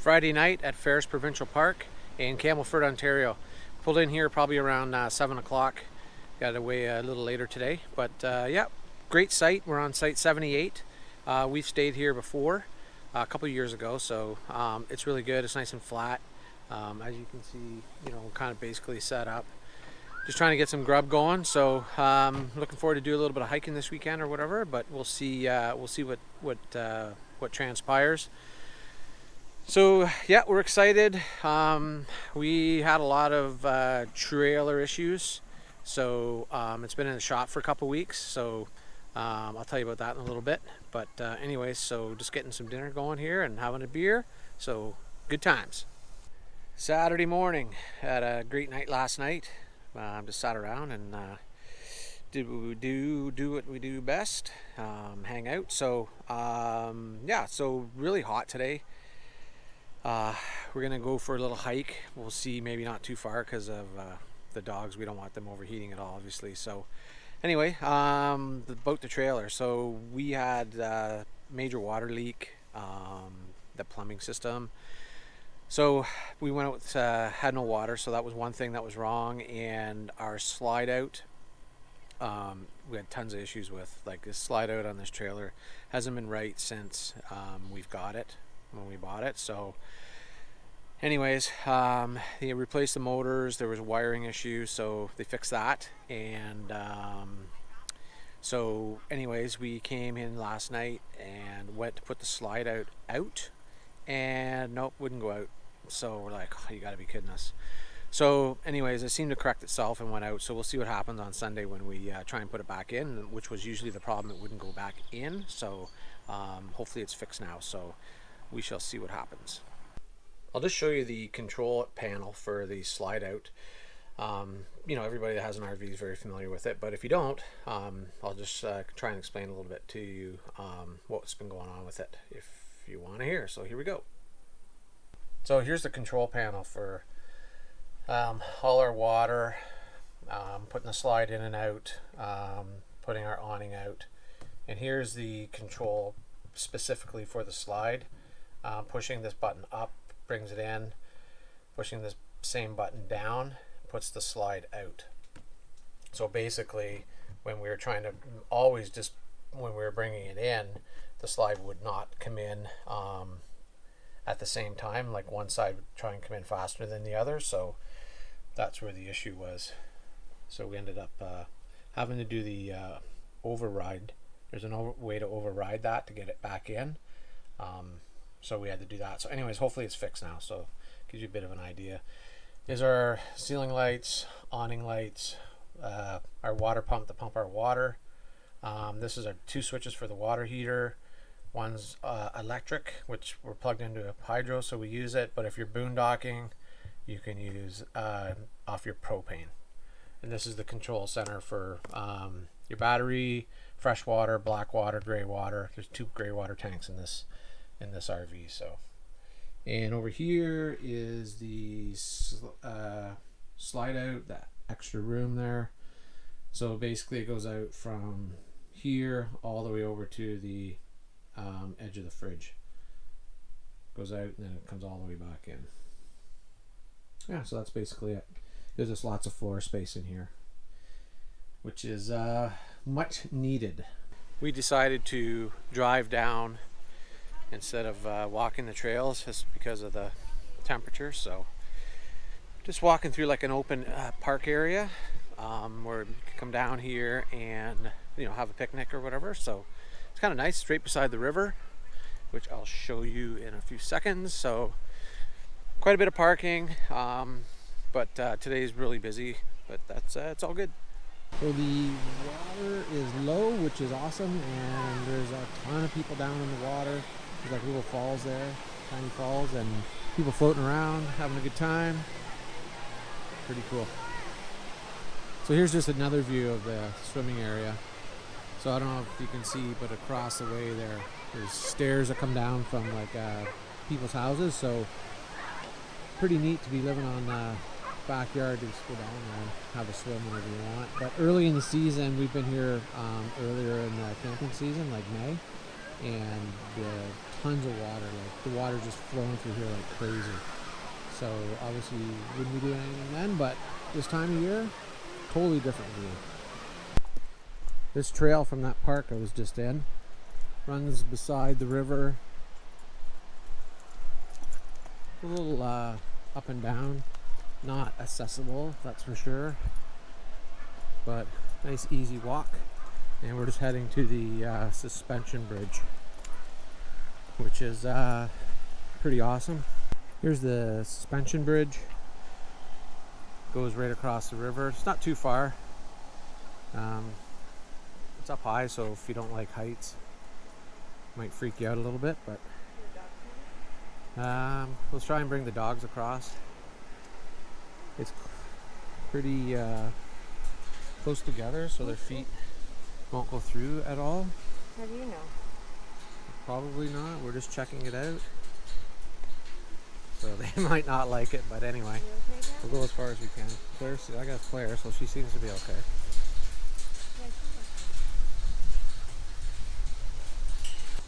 Friday night at Ferris Provincial Park in Campbellford, Ontario. Pulled in here probably around 7 o'clock. Got away a little later today, but yeah, great site. We're on site 78. We've stayed here before a couple of years ago, so it's really good. It's nice and flat. As you can see, kind of basically set up. Just trying to get some grub going, so looking forward to do a little bit of hiking this weekend or whatever. But we'll see. We'll see what transpires. So yeah, we're excited. We had a lot of trailer issues, so it's been in the shop for a couple weeks. So I'll tell you about that in a little bit. But anyways, so just getting some dinner going here and having a beer. So good times. Saturday morning, had a great night last night. Just sat around and did what we do what we do best, hang out. So yeah, so really hot today. We're gonna go for a little hike. We'll see, maybe not too far because of the dogs. We don't want them overheating at all, obviously. So anyway, about the trailer. So we had a major water leak, the plumbing system. So we went out, had no water, so that was one thing that was wrong. And our slide out, we had tons of issues with. Like, this slide out on this trailer hasn't been right since we've got it, when we bought it. So anyways, they replaced the motors. There was a wiring issue, so they fixed that. And so anyways, we came in last night and went to put the slide out, and nope, wouldn't go out. So we're like, oh, you gotta be kidding us. So anyways, it seemed to correct itself and went out. So we'll see what happens on Sunday when we try and put it back in, which was usually the problem. It wouldn't go back in. So hopefully it's fixed now. So we shall see what happens. I'll just show you the control panel for the slide out. Everybody that has an RV is very familiar with it, but if you don't, I'll just try and explain a little bit to you what's been going on with it if you want to hear. So here we go. So here's the control panel for all our water, putting the slide in and out, putting our awning out. And here's the control specifically for the slide. Pushing this button up brings it in. Pushing this same button down puts the slide out. So basically, when we were trying to when we were bringing it in, the slide would not come in at the same time. Like, one side would try and come in faster than the other. So that's where the issue was. So we ended up having to do the override. There's an way to override that to get it back in. So we had to do that. So anyways, hopefully it's fixed now. So it gives you a bit of an idea. These are our ceiling lights, awning lights, our water pump to pump our water. This is our two switches for the water heater. One's electric, which we're plugged into a hydro, so we use it. But if you're boondocking, you can use off your propane. And this is the control center for your battery, fresh water, black water, gray water. There's 2 gray water tanks in this RV. So, and over here is the slide out, that extra room there. So basically, it goes out from here all the way over to the edge of the fridge. Goes out and then it comes all the way back in. Yeah, so that's basically it. There's just lots of floor space in here, which is much needed. We decided to drive down instead of walking the trails, just because of the temperature. So just walking through like an open park area where you can come down here and have a picnic or whatever. So it's kind of nice, straight beside the river, which I'll show you in a few seconds. So quite a bit of parking, but today is really busy, but that's it's all good. So the water is low, which is awesome, and there's a ton of people down in the water. There's like little falls there, tiny falls, and people floating around, having a good time. Pretty cool. So here's just another view of the swimming area. So I don't know if you can see, but across the way there's stairs that come down from like people's houses. So pretty neat to be living on the backyard, to just go down there and have a swim whenever you want. But early in the season, we've been here earlier in the camping season, like May. and tons of water. Like the water just flowing through here like crazy. So obviously wouldn't be doing anything then, but this time of year, totally different view. This trail from that park I was just in runs beside the river. A little up and down, not accessible, that's for sure, but nice easy walk. And we're just heading to the suspension bridge, which is pretty awesome. Here's the suspension bridge. Goes right across the river. It's not too far. It's up high, so if you don't like heights, it might freak you out a little bit, but let's try and bring the dogs across. It's pretty close together, so their feet won't go through at all. How do you know? Probably not. We're just checking it out. So they might not like it, but anyway, Okay, we'll go as far as we can. Claire, I got Claire, so she seems to be okay.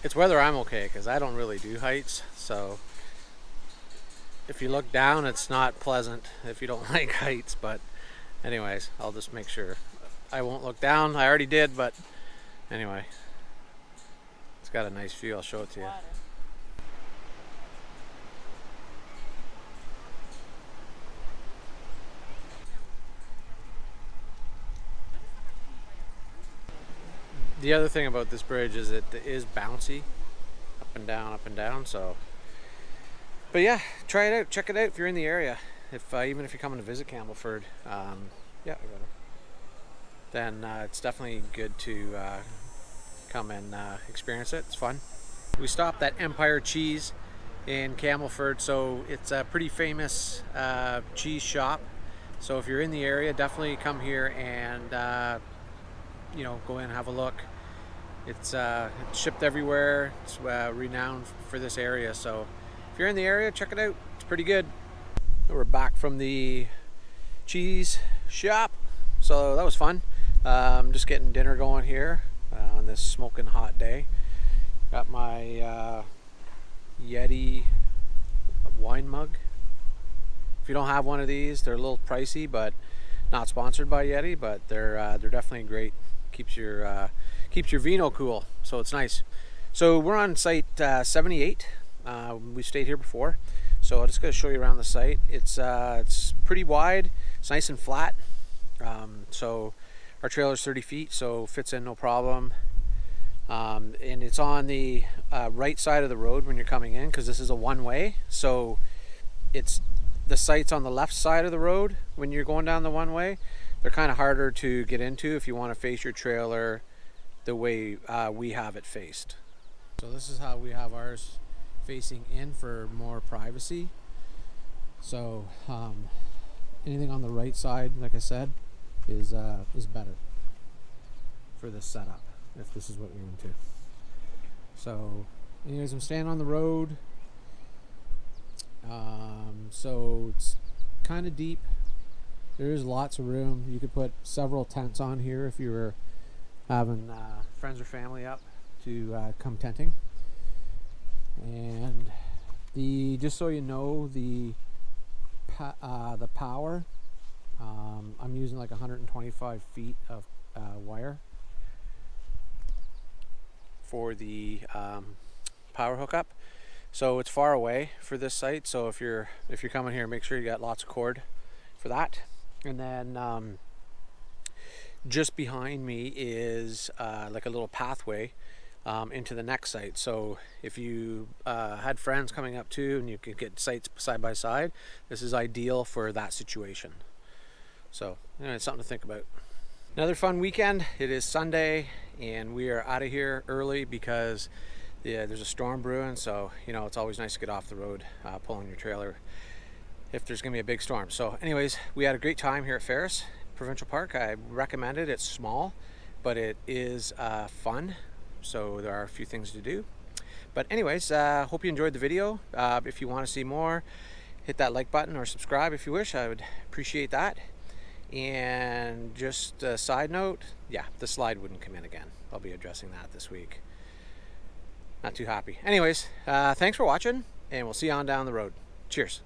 It's whether I'm okay, because I don't really do heights, so if you look down, it's not pleasant if you don't like heights, but anyways, I'll just make sure I won't look down. I already did, but anyway, it's got a nice view. I'll show it to you. The other thing about this bridge is it is bouncy, up and down, so. But yeah, try it out, check it out if you're in the area. If even if you're coming to visit Campbellford, yeah, then it's definitely good to come and experience it. It's fun. We stopped at Empire Cheese in Campbellford, so it's a pretty famous cheese shop. So if you're in the area, definitely come here and you know, go in and have a look. It's shipped everywhere. It's renowned for this area, so if you're in the area, check it out. It's pretty good. We're back from the cheese shop, so that was fun. Just getting dinner going here on this smoking hot day. Got my Yeti wine mug. If you don't have one of these, they're a little pricey, but not sponsored by Yeti, but they're definitely great. Keeps your vino cool, so it's nice. So we're on site 78. We stayed here before, so I'm just going to show you around the site. It's pretty wide. It's nice and flat. So our trailer's 30 feet, so fits in no problem. And it's on the right side of the road when you're coming in, because this is a one-way. So the site's on the left side of the road when you're going down the one-way. They're kind of harder to get into if you want to face your trailer the way we have it faced. So this is how we have ours facing in for more privacy. So anything on the right side, like I said, is better for this setup, if this is what you're into. So anyways, I'm staying on the road. So it's kind of deep. There is lots of room. You could put several tents on here if you were having friends or family up to come tenting. And just so you know, the power, I'm using like 125 feet of wire for the power hookup. So it's far away for this site. So if you're coming here, make sure you got lots of cord for that. And then just behind me is like a little pathway into the next site. So if you had friends coming up too, and you could get sites side by side, this is ideal for that situation. So anyway, it's something to think about. Another fun weekend. It is Sunday, and we are out of here early because there's a storm brewing. So you know, it's always nice to get off the road, pulling your trailer if there's gonna be a big storm. So anyways, we had a great time here at Ferris Provincial Park. I recommend it. It's small, but it is fun. So there are a few things to do. But anyways, hope you enjoyed the video. If you want to see more, hit that like button or subscribe if you wish. I would appreciate that. And just a side note, yeah, the slide wouldn't come in again. I'll be addressing that this week. Not too happy. Anyways, thanks for watching, and we'll see you on down the road. Cheers.